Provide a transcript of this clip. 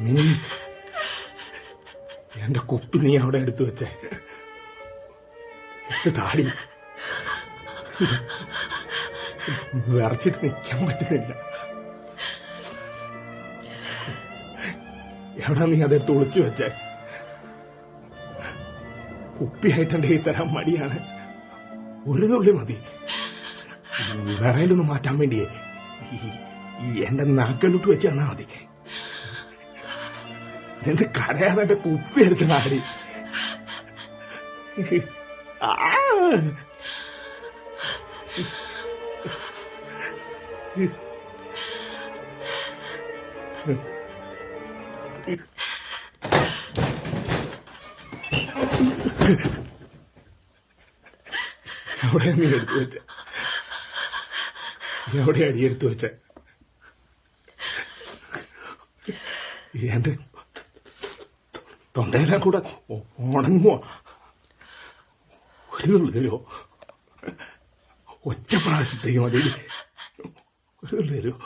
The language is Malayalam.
നീ എന്റെ കുപ്പി നീ അവിടെ എടുത്തു വെച്ചേ. താടി വിറച്ചിട്ട് നിൽക്കാൻ പറ്റുന്നില്ല. എവിടാ നീ അതെടുത്ത് ഒളിച്ചു വെച്ചേ? കുപ്പിയായിട്ട് എന്റെ ഈ തരാൻ മടിയാണ്. ഒരു തുള്ളി മതി. വിറയിലൊന്ന് മാറ്റാൻ വേണ്ടിയേ എന്റെ നാക്കലോട്ട് വെച്ച് തന്നാ മതി. എന്റെ കരയാതെ എന്റെ കുപ്പി എടുത്ത് നാടി. എവിടെ നീ എടുത്തു വെച്ച? എവിടെ അടി എടുത്തു വെച്ച? എന്റെ തൊണ്ടയെല്ലാം കൂടെ ഉണങ്ങുമോ? ഒരു തുള്ളി തരുമോ? ഒറ്റ പ്രാവശ്യത്തേക്ക് മതി. ഒരു തുള്ളി തരുമോ?